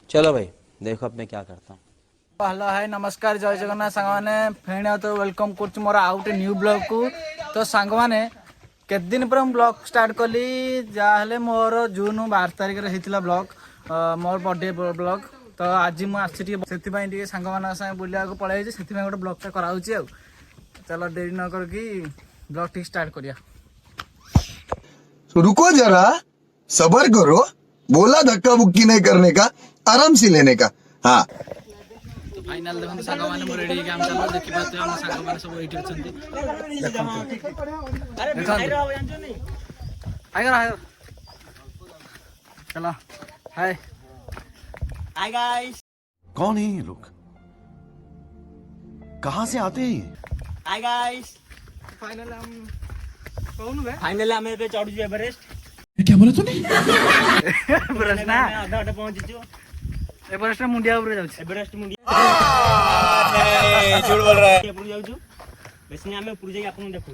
चलो भाई देखो अब मैं क्या करता हूँ। हेलो हाय नमस्कार जय जगन्नाथ सांग मैंने फेणी तो वेलकम कर मोर आउ गए न्यू ब्लॉग को। तो सांग मैंने केत दिन पर ब्लॉग स्टार्ट कली जहाँ मोर जून 12 तारिख होता ब्लॉग मोर बर्थडे ब्लॉग। तो आज मुझे सांग मान बुला पलि से गोटे ब्लॉगटा कराऊँ। चलो देरी न करके ब्लॉग ठीक स्टार्ट करिया। रुको जरा सबर करो, बोला धक्का बुक्की नहीं करने का, आराम से लेने का। हाँ फाइनल देखो सांग मैंने मोर रेडी काम चलो देखि पाते हम सांग माने सब एठी अछंती हाय चलो हाय हाय गाइस। कौन है ये लोग, कहाँ से आते हैं? Hi guys. फाइनल हम कौन बे फाइनल हम पे चढ़ जु एवरेस्ट। क्या बोला तूने? एवरेस्ट ना आधा आधा पहुंच छु। एवरेस्ट मुंडिया ऊपर जाउ एवरेस्ट मुंडिया नहीं झूठ बोल रहा है। ऊपर जाउ छु बेसने हमें ऊपर जाके आपन देखौ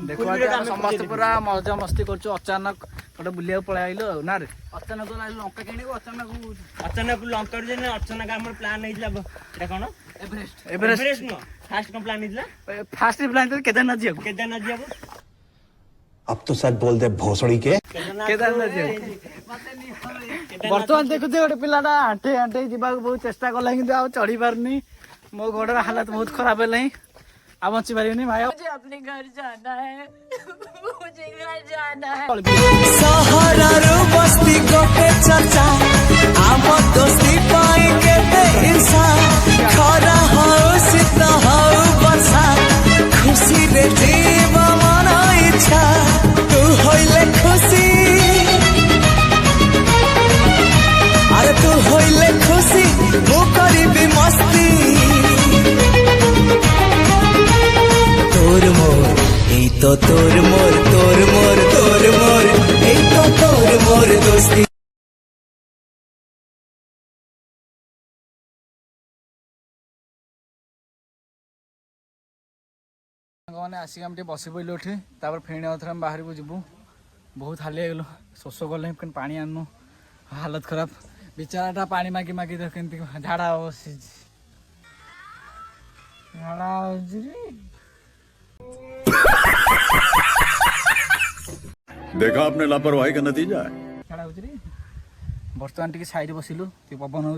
देखो समस्त पूरा मजा मस्ती करछु। अचानक गोटे बुलिया पळा आइलो ना रे अचानक लंका केणी अचानक लंका जे अचानक हमर प्लान नैला एटा कोन एवरेस्ट एवरेस्ट न फास्ट कम प्लान नैला फास्ट प्लान तो केदारनाथ जियो अब तो सच बोल दे भोसड़ी के। केदारनाथ जियो बर्तमान देखु जे गोटे पिलाटा आंटे आंटे जीवा बहुत चेष्टा कला कि आ चढ़ी पारनी। मो गोडर हालत बहुत खराब है अब बची पारिनी भाई। मुझे अपने घर जाना है मुझे घर जाना है। सहारा रो बस्ती गोटे चचा आम दोस्ती पाई के ते इंसान खरा हो शीत हो बसा खुशी रे जीव मन इच्छा तू होइले खुशी अरे तू होइले खुशी मु करीबी मस्ती तोर मोर এই তো তোর মোর তোর মোর তোর মোর এই তো তোর মোর দোস্তি। मैंने आसिक हम बसी पड़े उठी फेणी अथर हम बाहर को जीवु। बहुत हाली गलु शोष गले पानी आनु हालत खराब बेचाराटा पानी मागी मागी देख केमती झाड़ा झाड़ा देखा आपने लापरवाही का नतीजा है। झाड़ा बर्तमान टी साइड बसिलु पवन हो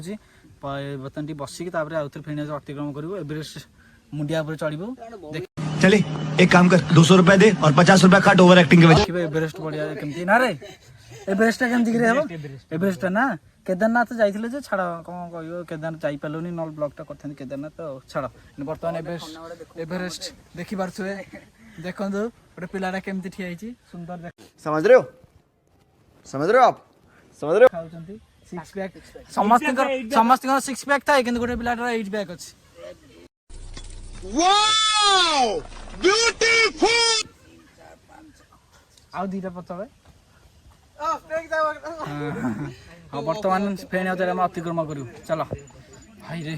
बर्तमान टी बसिक आउ थे फेणी अतिक्रम करूँ एवरेस्ट मुंडिया पर चढ़ू। चले एक काम कर 200 रुपए दे और 50 रुपए काट ओवर एक्टिंग के वजह। एवरेस्ट बढ़िया केमती ना रे एवरेस्ट केमती एवरेस्ट ना केदारनाथ जाइए जे छाड़ कौन कह केदारनाथ जापलुनि नल ब्लॉगटा कर केदारनाथ तो छाड़ बर्तमान एवरेस्ट देखी पारे देखो गोटे पिलाटा केमती ठिया सुंदर समझ रहे हो आप समझ रहे हो। खाऊंती सिक्स पैक समस्त सिक्स पैक था कि गोटे पिलाटार 8 पैक अच्छी। आउ दीटा पतले हाँ बर्तमान फेणी हम अतिक्रम करूँ। चलो भाई रे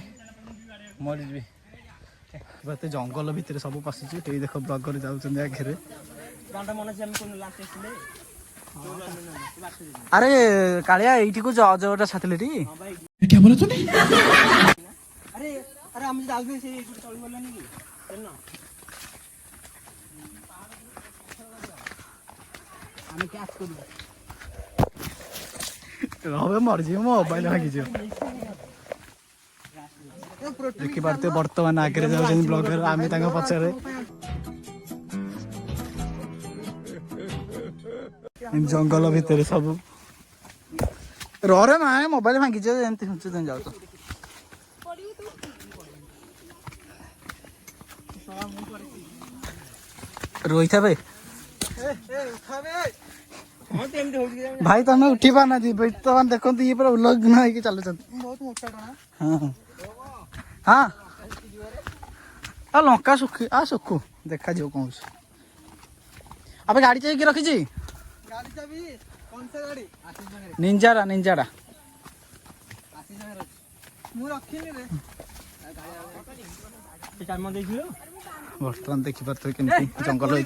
मरी जी जंगल भितर सब पशिची देख ब्लगर जाऊँ आखिर। अरे कालिया ये को अजगरटा छाती क्या बोला तूने? अरे अरे हम जाऊ से चली गलानी कि हम क्या करू હવે મરજી મોબાઈલ ભાગી જો देखी पारते बर्तमान आगे जाऊँ ब्लॉगर आम पचारे जंगल भितर सब रे माए मोबाइल भांगी जाऊ तो रोई था भाई भाई तुम उठी पाना बर्तमान देखो ये पूरा उल्लग्न होगी चलुच हाँ हाँ लंका सुखी सुखु देखा जो कौन अब गाड़ी चाहिए रखी निंजारा निंजारा बर्तमान देखी पार्थ केमती जंगल रही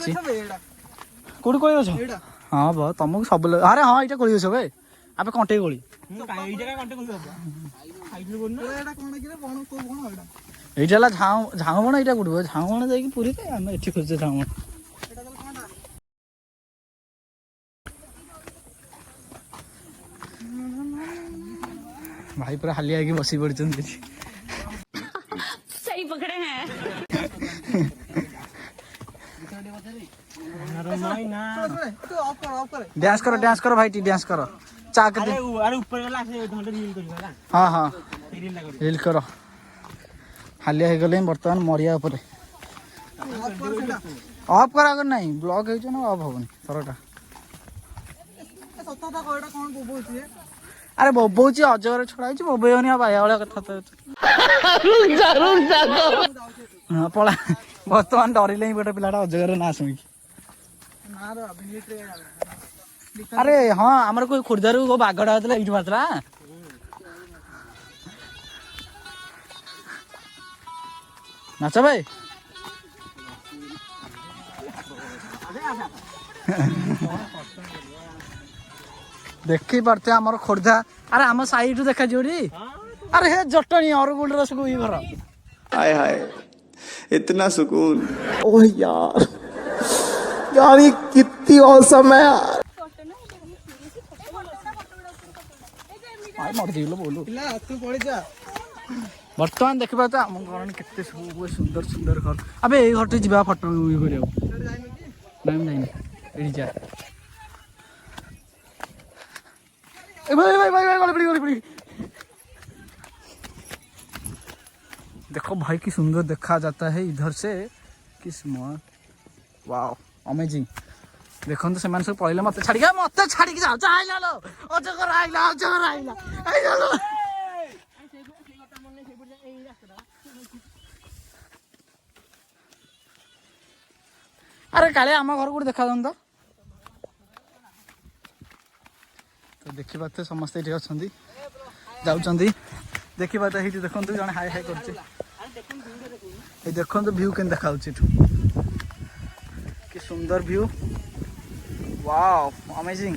कौटी कह हाँ तुमको सब अरे हाँ यहाँ कह भाई आप कंटे गली ଏଇ ଜାଗା କଣ୍ଟେ କରୁ ବାବା ଖାଇଥିଲୁ କୋନ ଏଟା କଣ କିରେ ବଣ କୋ ବଣ ଏଟା ଏଇଟା ହେଲା ଝାଉଁ ବଣ ଏଇଟା କୋଉଠି ଝାଉଁ ବଣ ଯାଇକି ପୁରୀ ଆମେ ଏଠି ଖୋଜୁଛେ ଝାଉଁ ବଣ ଭାଇ ପୁରା ହାଲିଆ ହେଇକି ବସି ପଡିଛନ୍ତି ଏଠି सही पकड़े हैं ଡ୍ୟାନ୍ସ କର ଭାଇ ଟି ଡ୍ୟାନ୍ସ କର ଚା କେତେ ଆରେ ଉପରେ ଗଲା ସେ ଧଣ୍ଡେ ରିଲ କରିବା ହେଲା ହଁ ହଁ ରିଲ ଟା କରି ରିଲ୍ କର ହାଲିଆ ହେଇଗଲେ ବର୍ତ୍ତମାନ ମରିବା ଉପରେ ଅଫ୍ କରା ଆଗ ନାହିଁ ବ୍ଲକ୍ ହେଇଛ ନା ଅଫ୍ ହବନି ଥରଟା ଆରେ ବୋବଉଛି ଅଜଗର ଛଡା ହେଇଛି ବୋବେଇବନି ଆଉ ବାୟା ଭଳିଆ କଥା ହଁ ପଳା ବର୍ତ୍ତମାନ ଡରିଲେ ହିଁ ଗୋଟେ ପିଲାଟା ଅଜଗର ନାଁ ଶୁଣିକି ଆରେ ହଁ ଆମର କୋଉ ଖୋର୍ଦ୍ଧାରୁ କୋଉ ବାଘଟା ହେଇଥିଲା ଏଇଠି ବାହାରିଥିଲା ନାଚ ଭାଇ ଦେଖି ପାରୁଥିବେ ଆମର ଖୋର୍ଦ୍ଧା ଆରେ ଆମ ସାଇଡୁ ଦେଖାଯିବଟି अरे हे जटनी और गुल रस को ही भरा हाय हाय इतना सुकून ओह यार यार ये कितनी औसम है यार मर दिलो बोलो बर्तमान देखा तो आम घर के सुंदर सुंदर घर अबे ये घर जा फटो ये कर देखो भाई की सुंदर देखा जाता है इधर से कि स्मार्ट वाओ अमेजिंग देखो तो सेमान सब पळिले मते छाडी के जाओ आइला लो अजगर आइला लो अरे काले आम घर को देखा दन तो देखि पाते समस्त एठी अछंती जाउचंती देखि पाते एठी देखंतु जने हाय हाय करछे ए देखंतु व्यू केन देखाउछि एठू कि सुंदर व्यू वाओ अमेजिंग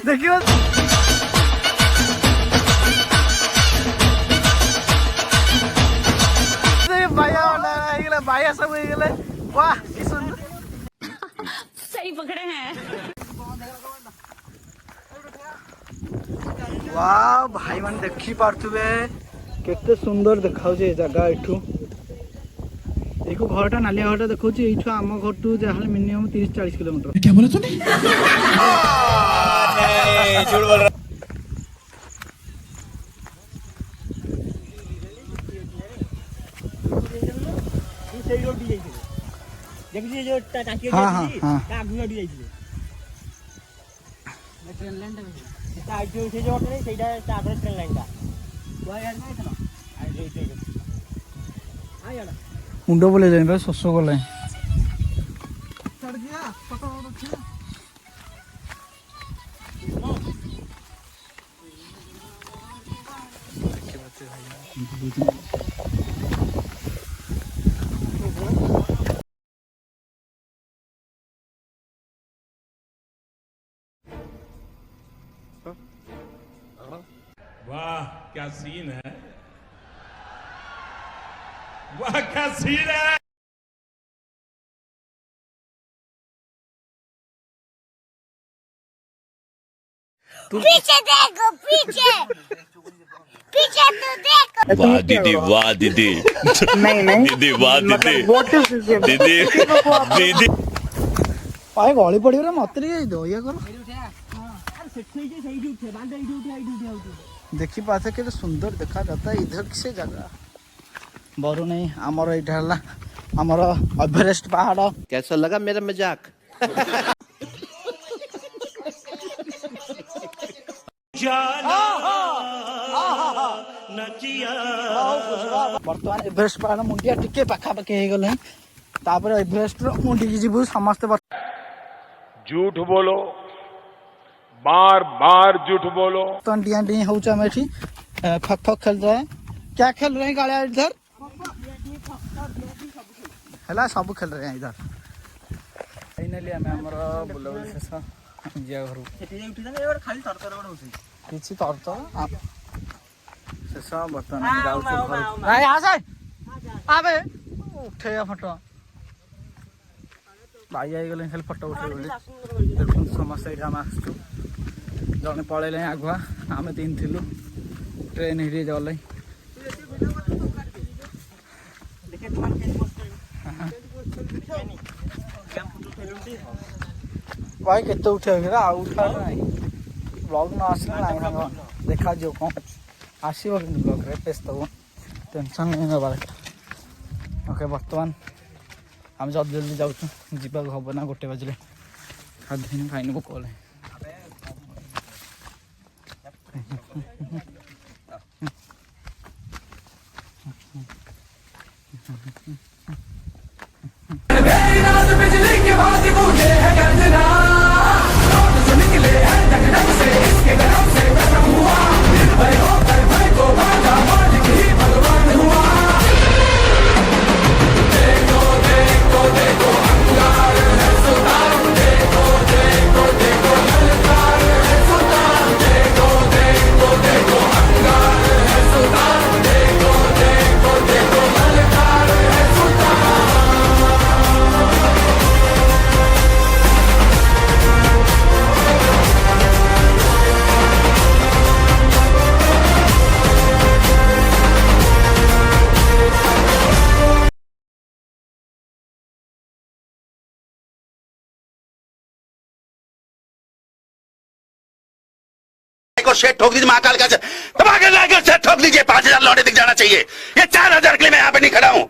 देखियो बाया सब हो गए वाह की सुंदर सही पकड़े हैं वाह भाई मान देखी पार्थुबे केते सुंदर देखाउ जे जगह एठू एको घरटा नालिया घरटा देखौची एठू आम घरटू जाहले मिनिमम 30-40 किलोमीटर क्या बोला तूने झूठ बोल रहा ସେଇ ରୋଡ ବି ଯାଇଥିଲେ ଦେଖିଛି ଯୋଉ ଟାଙ୍କି ଅଛି ତା ଆଗୁ ଆଡି ଯାଇଥିଲେ ଟ୍ରେନ ଲାଇନ ଟା ତା ଯୋଉ ସେ ଯୋଉ ଅଟରେ ସେଇଟା ତା ଆଗରେ ଟ୍ରେନ ଲାଇନ ଟା କୁଆ यार ଯାଇଥିଲା ଆଇ ଯୋଉ ଆଇଲା मुंडो बोले जाने बस सोसो को लाइन चढ़ गया फोटो रखिया वाह क्या सीन है वाह क्या सीन है पीछे देखो पीछे पीछे तो देखो वाह दीदी नहीं दीदी वाह दीदी दीदी दीदी पाए गली पड़ी रे मत रे दो ये करो देखी पाते के सुंदर देखा जाता है इधर से जगह बरु नहीं आमर एटा हला आमर एवरेस्ट पहाड़ कैसा लगा मेरा मजाक बर्तमान एवरेस्ट पहाड़ मुंडिया टिके पाखा पाखी हो गले तापर एवरेस्ट मुंडी की जीवु समस्त झूठ बोलो बार बार झूठ बोलो तो डिया डी होचा में फक फक खेल रहे हैं क्या खेल रहे हैं गाड़िया इधर है सब खेल रहे हैं इधर फाइनाली आम आमर बुलाबुली शेष जा घर खाली तरतर गोटे होती किसी तरतर शेष बर्तमान जाऊँ आबे उठे फोटो भाई आईगले खाली फोटो उठे देखो समस्त ये आम आसु जड़े पलैले आगुआ आम 3 थिलु ट्रेन हिरी गले भाई केते उठे उठा ना ब्लॉग न आसले ना देखा जो कौन आसो कि ब्लॉग रे पेस्ट दब टेंशन नहीं नवा ओके बर्तमान आम जल्दी जल्दी जाऊँ जीवा हम ना 1 बजे खाद्य खाइन भोक कले को शेट ठोक दीजिए महाकाल का दबा कर लाकर शेट ठोक दीजिए 5000 लौटे दिख जाना चाहिए। ये 4000 के लिए मैं यहाँ पे नहीं खड़ा हूँ।